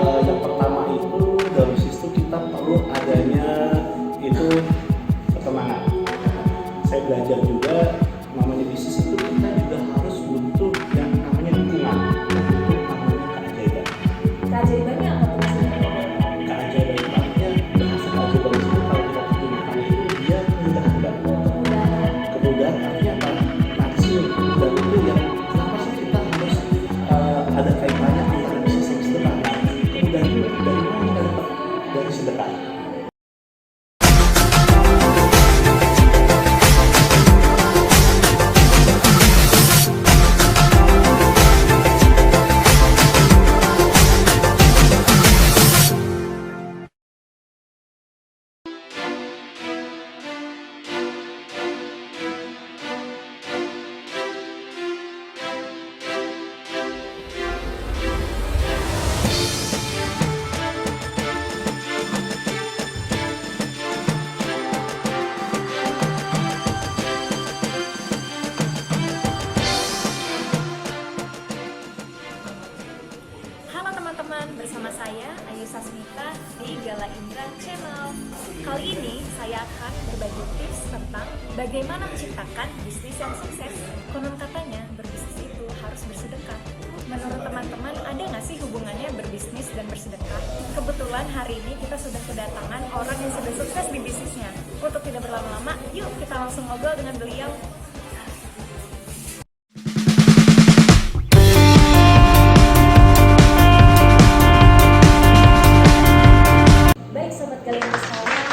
Yang pertama itu dalam bisnis itu kita perlu adanya itu ketenangan. Saya belajar juga namanya bisnis itu kita juga harus butuh yang namanya dukungan, butuh namanya keajaiban. Keajaibannya apa tuh Mas Indra? Keajaiban itu artinya bahasa keajaiban itu kalau kita terjemahkan itu dia kemudahan. Kemudahan. Kemudahan artinya apa? Nah di sini kemudahan itu yang kenapa sih kita harus ada kaitannya antara bisnis dan sedekah? Kemudahan itu dari mana kita dapat? Dari sedekah. Halo teman-teman, bersama saya Ayu Sasmita di Gala Indra Channel. Kali ini saya akan berbagi tips tentang bagaimana menciptakan bisnis yang sukses. Konon katanya berbisnis itu harus bersedekah. Menurut teman-teman, ada nggak sih hubungannya berbisnis dan bersedekah? Kebetulan hari ini kita sudah kedatangan orang yang sudah sukses di bisnisnya. Untuk tidak berlama-lama, yuk kita langsung ngobrol dengan beliau. Baik Sobat Galindra sekalian,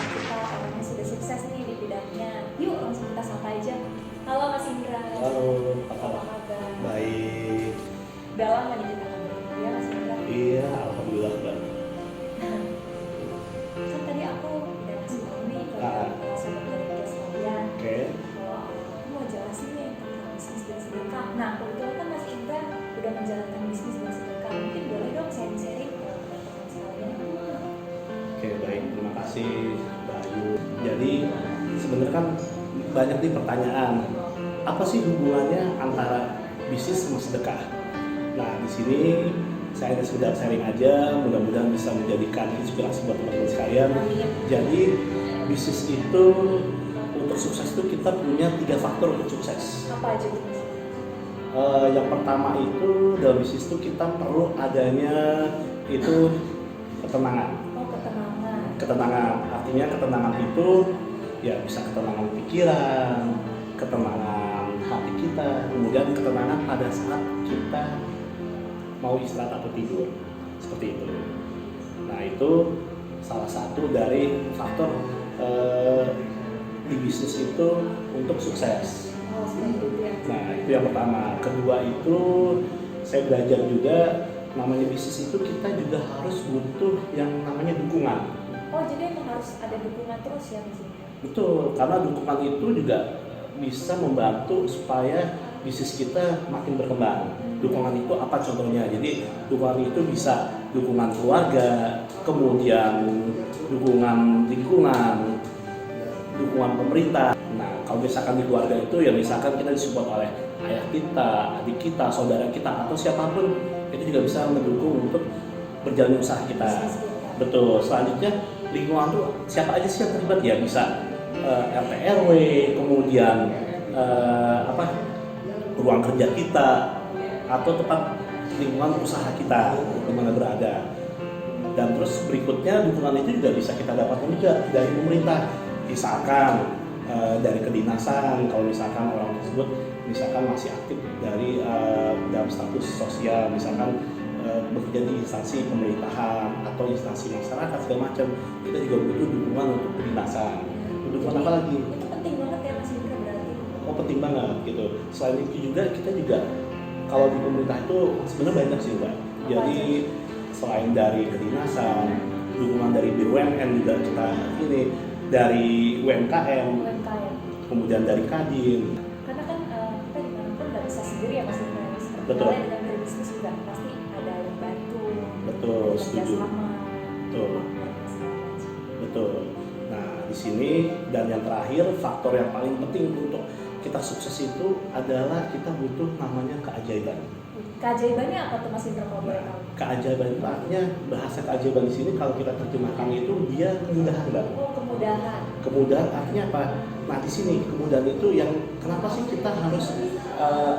kita orang yang sudah sukses nih di bidangnya. Yuk langsung kita sapa aja. Halo Mas Indra. Halo, Apa kabar? baik. Udah lama nih kita ngobrol ya Mas Indra. Iya, alhamdulillah Mbak. Kan tadi aku udah ngasih tahu nih ke Sobat Galindra sekalian. Oke. Kalau aku mau jelasin nih tentang bisnis dan sedekah. Nah kebetulan kan Mas Indra udah menjalankan bisnis dan sedekah. Mungkin boleh dong sharing-sharing ke teman-teman sekalian. Oke, baik. Terima kasih Mbak Ayu. Jadi sebenarnya kan banyak nih pertanyaan. Apa sih hubungannya antara bisnis sama sedekah? Nah, di sini saya sudah sharing aja, mudah-mudahan bisa menjadikan inspirasi buat teman-teman sekalian. Amin. Jadi bisnis itu untuk sukses itu kita punya 3 faktor untuk sukses. Apa aja tuh Mas? Yang pertama itu dalam bisnis itu kita perlu adanya itu ketenangan. Oh, ketenangan. Ketenangan artinya ketenangan itu ya bisa ketenangan pikiran, ketenangan hati kita, kemudian ketenangan pada saat kita mau istirahat atau tidur, seperti itu. Nah itu salah satu dari faktor di bisnis itu untuk sukses. Oh, seperti itu ya. Nah itu yang pertama. Kedua itu saya belajar juga namanya bisnis itu kita juga harus butuh yang namanya dukungan. Oh, jadi emang harus ada dukungan terus ya Mas Indra? Betul, karena dukungan itu juga bisa membantu supaya bisnis kita makin berkembang. Dukungan itu apa contohnya? Jadi dukungan itu bisa dukungan keluarga, kemudian dukungan lingkungan, dukungan pemerintah. Nah, kalau misalkan di keluarga itu ya misalkan kita disupport oleh ayah kita, adik kita, saudara kita atau siapapun itu juga bisa mendukung untuk berjalan usaha kita. Betul. Selanjutnya lingkungan tuh siapa aja sih yang terlibat ya, bisa RT RW, kemudian ruang kerja kita atau tempat lingkungan usaha kita di mana berada. Dan terus berikutnya dukungan itu juga bisa kita dapatkan juga dari pemerintah, misalkan dari kedinasan kalau misalkan orang tersebut misalkan masih aktif dari dalam status sosial, misalkan bekerja di instansi pemerintahan atau instansi masyarakat segala macam, kita juga butuh dukungan untuk kedinasan. Dukungan apa lagi? Itu penting banget ya Mas Indra berarti. Oh penting banget gitu. Selain itu juga kita juga kalau di pemerintah itu sebenarnya banyak sih Mbak. Jadi selain dari kedinasan, dukungan dari BUMN juga kita ini, dari UMKM, kemudian dari Kadin. Karena kan kita dimanapun nggak bisa sendiri ya Mas Indra. Betul. Kalau dengan berbisnis juga pasti ada yang bantu. Betul, ada setuju. kerjasama, Betul. segala macam. Betul. Nah di sini dan yang terakhir faktor yang paling penting untuk kita sukses itu adalah kita butuh namanya keajaiban. Keajaibannya apa tuh Mas Indra kalau boleh tahu? Keajaiban itu artinya, bahasa keajaiban di sini kalau kita terjemahkan itu dia kemudahan, Mbak. Oh, kemudahan. Kemudahan artinya apa? Nah di sini kemudahan itu yang kenapa sih kita harus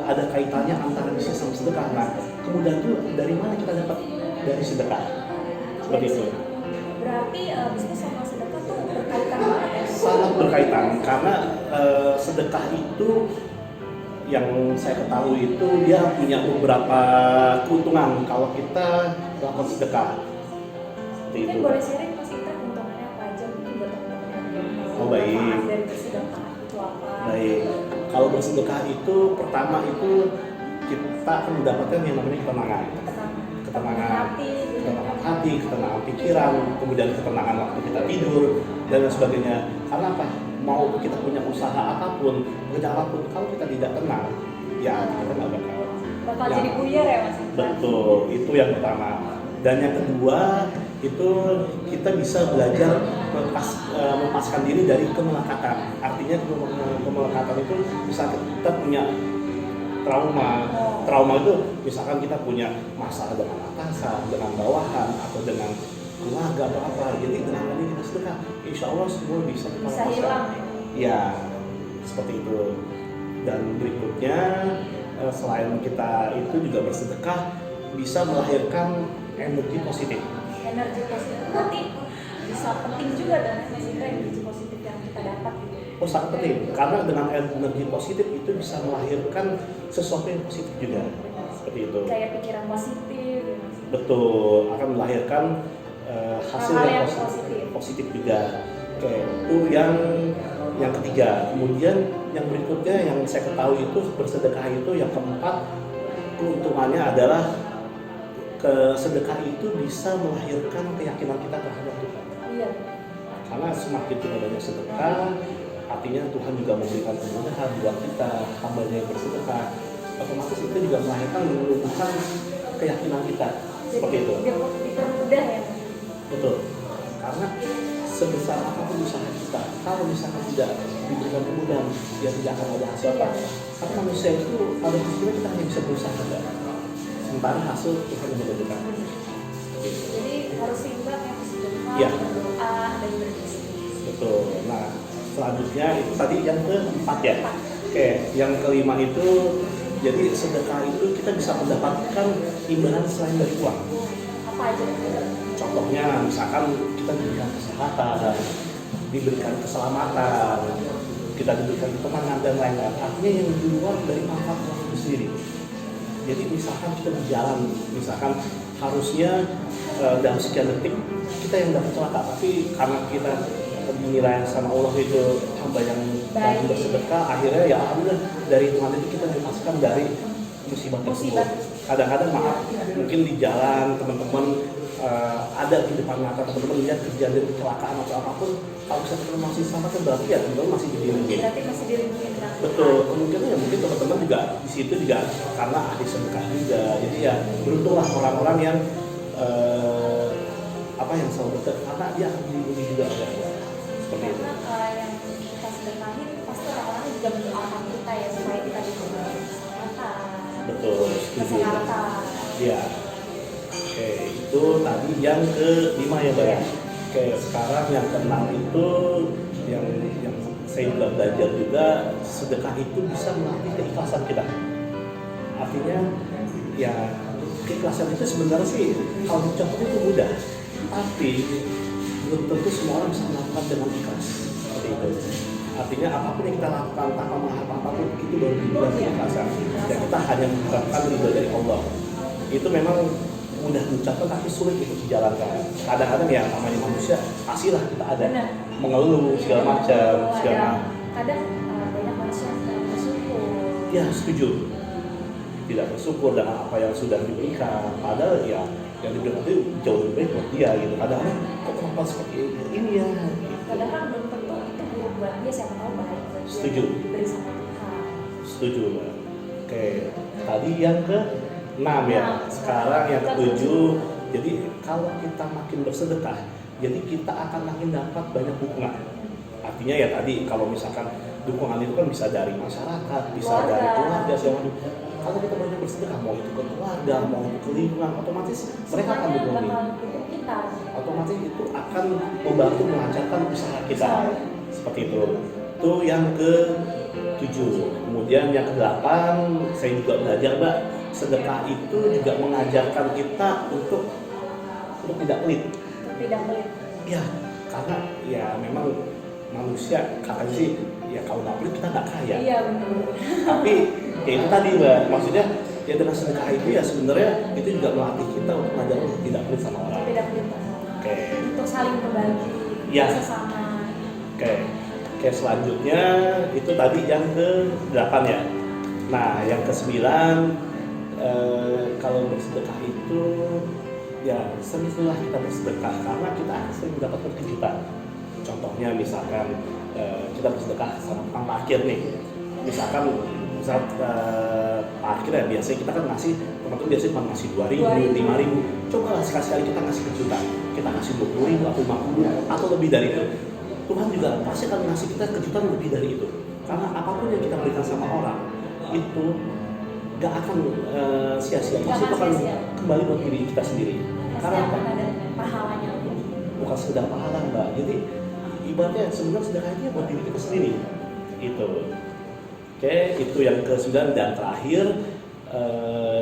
ada kaitannya antara bisnis sama sedekah. Nah kemudahan itu dari mana kita dapat? Dari sedekah. Seperti itu. Berarti bisnis sama sedekah tuh berkaitan banget ya? Sangat berkaitan karena sedekah itu yang saya ketahui itu dia punya beberapa keuntungan kalau kita melakukan sedekah. Seperti Mungkin itu. boleh sharing Mas Indra keuntungannya apa aja mungkin buat teman-teman yang Oh, baik. manfaat dari bersedekah itu apa? Baik, kalau bersedekah itu pertama itu kita akan mendapatkan yang namanya ketenangan. Ketenangan hati, ketenangan hati, ketenangan pikiran, kemudian ketenangan waktu kita tidur dan lain sebagainya. Karena apa? Mau kita punya usaha apapun, kerja apapun, kalau kita tidak tenang, ya kita nggak bakal Ya. jadi buyar ya Mas Indra? Betul, itu yang pertama. Dan yang kedua itu kita bisa belajar melepaskan diri dari kemelekatan. Artinya kemelekatan itu misalkan kita punya trauma itu misalkan kita punya masalah dengan atasan, dengan bawahan atau dengan keluarga atau apa. Jadi dengan adanya kita sedekah, insya Allah semua bisa kita Bisa lepaskan. hilang. Ya, seperti itu. Dan berikutnya selain kita itu juga bersedekah bisa melahirkan energi positif. Energi positif berarti bisa penting juga dan Mas Indra energi positif yang kita dapat gitu. Oh, sangat penting karena dengan energi positif itu bisa melahirkan sesuatu yang positif juga. Seperti itu. Kayak pikiran positif ya, Mas Indra. Betul, akan melahirkan hasil Hal-hal yang yang positif juga. Oke, itu yang ketiga. Kemudian yang berikutnya yang saya ketahui itu bersedekah itu yang keempat keuntungannya adalah sedekah itu bisa melahirkan keyakinan kita terhadap Tuhan. Iya. Karena semakin kita banyak sedekah, artinya Tuhan juga memberikan kemudahan buat kita, hambanya yang bersedekah. Otomatis itu juga melahirkan menumbuhkan keyakinan kita. Seperti itu. Dipermudah ya. Betul. Karena sebesar apapun usaha kita, kalau misalkan tidak diberikan kemudahan, dia tidak akan ada hasil apa. Karena manusia itu pada prinsipnya kita hanya bisa berusaha saja. Sementara hasil Tuhan yang menentukan. Jadi harus seimbang ya sedekah, Iya. berdoa dan berbisnis. Betul. Nah, selanjutnya itu tadi yang keempat ya. Oke, yang kelima itu jadi sedekah itu kita bisa mendapatkan imbalan selain dari uang. Apa aja nih? Contohnya misalkan kita diberikan kesehatan, diberikan keselamatan, kita diberikan ketenangan dan lain-lain. Artinya yang di luar dari manfaat uang itu sendiri. Jadi misalkan kita di jalan, misalkan harusnya dalam sekian detik kita yang dapat celaka, tapi karena kita dinilai sama Allah itu hamba yang rajin bersedekah, akhirnya ya alhamdulillah dari Tuhan itu kita dilepaskan dari musibah tersebut. Kadang-kadang maaf, mungkin di jalan teman-teman ada di depan mata teman-teman lihat kejadian kecelakaan atau apapun, kalau bisa teman masih sama kan berarti ya teman masih dilindungi. Berarti masih dilindungi. Betul, kemungkinan ya mungkin teman-teman juga di situ juga karena ahli sedekah juga, jadi ya beruntunglah orang-orang yang yang selalu dekat karena dia akan dilindungi juga oleh Allah. Seperti itu. Karena yang kita sedekahin pasti orang-orang juga mendoakan kita ya supaya kita diberi kesehatan. Betul, setuju. Kesehatan. Iya. Oke, itu tadi yang kelima ya, Mbak. Oke, sekarang yang keenam itu yang saya juga belajar juga, sedekah itu bisa melatih keikhlasan kita. Artinya ya keikhlasan itu sebenarnya sih kalau dicontohnya itu mudah, tapi belum tentu semua orang bisa melakukan dengan ikhlas. Seperti itu. Artinya apapun yang kita lakukan tanpa mengharap apapun itu baru dibuat keikhlasan. Dan kita hanya mengharapkan ridho dari Allah. Itu memang mudah diucapkan tapi sulit untuk dijalankan. Kadang-kadang ya namanya manusia, pastilah kita ada mengeluh segala macam, Kadang banyak manusia yang tidak bersyukur. Ya setuju. Tidak bersyukur dengan apa yang sudah diberikan. Padahal ya yang diberikan itu jauh lebih baik buat dia gitu. Kadang-kadang kok kenapa seperti ini ya? Kadang kan belum tentu itu buruk buat dia, siapa tahu baik buat dia. Setuju. Diberi sama Tuhan. Setuju, Mbak. Oke, tadi yang ke-6 ya. Sekarang yang ke-7. Jadi kalau kita makin bersedekah, jadi kita akan makin dapat banyak hikmah. Artinya ya tadi kalau misalkan dukungan itu kan bisa dari masyarakat, bisa dari keluarga, segala macam. Kalau kita banyak bersedekah, mau itu ke keluarga, mau itu ke lingkungan, otomatis mereka akan semuanya dukung. bakal dukung kita. Otomatis itu akan membantu melancarkan usaha kita. Seperti itu. Itu yang ke-7. Kemudian yang ke-8, saya juga belajar, Mbak, sedekah itu juga mengajarkan kita untuk tidak pelit. Tidak pelit. Ya, karena ya memang manusia katanya sih, ya kalau nggak pelit kita nggak kaya. Iya benar. Tapi ya itu tadi, Mbak, maksudnya ya dengan sedekah itu ya sebenarnya itu juga melatih kita untuk belajar untuk tidak pelit sama orang. Tidak pelit. Oke. Untuk saling berbagi Ya. sesama. Oke, selanjutnya itu tadi yang ke-8 ya. Nah, yang ke-9 kalau bersedekah itu ya sering-seringlah kita bersedekah karena kita sering mendapatkan kejutan. Contohnya misalkan kita bersedekah sama tukang parkir nih. Misal parkir ya biasanya kita kan ngasih, teman-teman biasanya cuma ngasih 2.000, 5.000. Cobalah sekali-sekali kita ngasih kejutan. Kita ngasih 20.000 atau 50 atau lebih dari itu. Tuhan juga pasti akan ngasih kita kejutan lebih dari itu. Karena apapun yang kita berikan sama orang itu gak akan sia-sia. Pasti itu akan kembali buat diri kita sendiri. Pasti Karena akan ada pahalanya. bukan sekedar pahala, Mbak. Jadi ibaratnya sebenarnya sedekahnya buat diri kita sendiri. Itu. Oke, itu yang ke-9 dan terakhir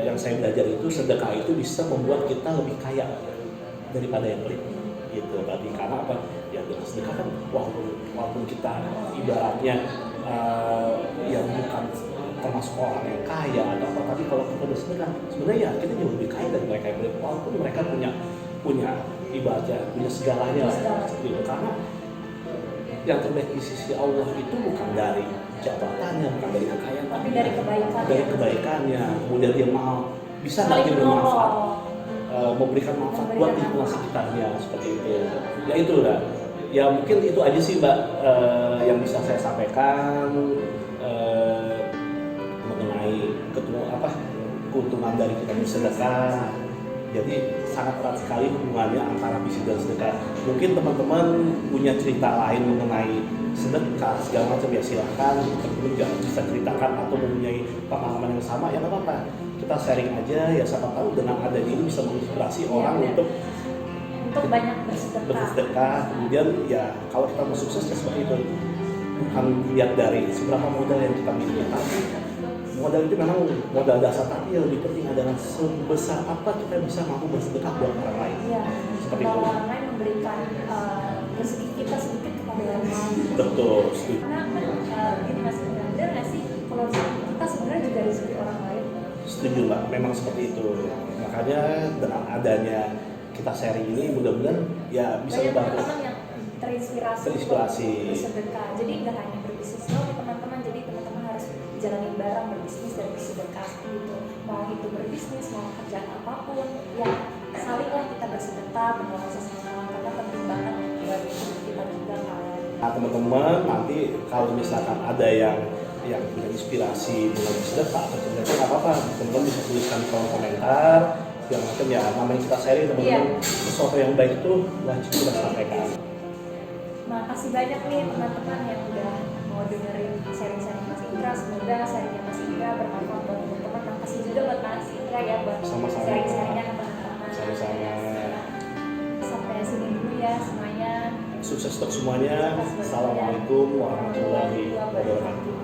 yang saya belajar itu sedekah itu bisa membuat kita lebih kaya daripada yang pelit. Gitu tadi karena apa? Ya dengan sedekah kan walaupun kita ibaratnya yang bukan termasuk orang yang kaya atau apa, tapi kalau kita bersedekah sebenarnya ya kita jauh lebih kaya dari mereka yang pelit, walaupun mereka punya ibaratnya punya segalanya lah, gitu. Karena yang terbaik di sisi Allah itu bukan dari jabatannya, bukan dari kekayaan, Tapi dari kebaikan. dari kebaikannya. Kemudian dia mau bisa Saling lagi menolong. bermanfaat, memberikan manfaat buat lingkungan sekitarnya seperti itu. Ya itu lah. Ya mungkin itu aja sih, Mbak, yang bisa saya sampaikan mengenai keuntungan dari kita bersedekah. Jadi sangat erat sekali hubungannya antara bisnis dan sedekah. Mungkin teman-teman punya cerita lain mengenai sedekah segala macam ya silahkan teman-teman juga bisa ceritakan atau mempunyai pengalaman yang sama ya nggak apa-apa. Kita sharing aja ya, siapa tahu dengan adanya ini bisa menginspirasi orang untuk banyak bersedekah. Kemudian ya kalau kita mau sukses ya seperti itu, bukan lihat dari seberapa modal yang kita miliki, tapi modal itu memang modal dasar, tapi yang lebih penting adalah sebesar apa kita bisa mampu bersedekah buat orang lain. Iya. Seperti Kalau itu. orang lain memberikan rezeki kita sedikit kepada orang lain. Betul. Setuju. Karena kan gini Mas, benar nggak sih kalau rezeki kita sebenarnya juga rezeki orang lain. Setuju, Mbak. Memang seperti itu. Makanya dengan adanya kita sharing ini mudah-mudahan ya bisa Banyak membantu. teman-teman yang terinspirasi. Terinspirasi. Untuk bersedekah. Jadi nggak hanya berbisnis loh teman-teman. Jadi teman-teman harus jalanin bareng berbisnis dan bersedekah gitu. Mau itu berbisnis, mau kerjaan apapun, ya salinglah kita bersedekah, menolong sesama karena penting banget buat hidup kita juga kan. Nah, teman-teman nanti kalau misalkan ada yang punya inspirasi mengenai sedekah atau cerita nggak apa-apa, teman-teman bisa tuliskan di kolom komentar yang macam ya, namanya kita sharing teman-teman. Sesuatu yang baik itu wajib kita sampaikan. Makasih banyak nih teman-teman yang udah mau dengerin sharing-sharing Mas Indra. Semoga sharingnya Mas Indra bermanfaat buat teman-teman. Makasih juga buat Mas Indra ya buat Sama-sama. sharing-sharingnya ke teman-teman. Sama-sama. Sampai sini dulu ya semuanya. Sukses untuk semuanya. Assalamualaikum warahmatullahi wabarakatuh.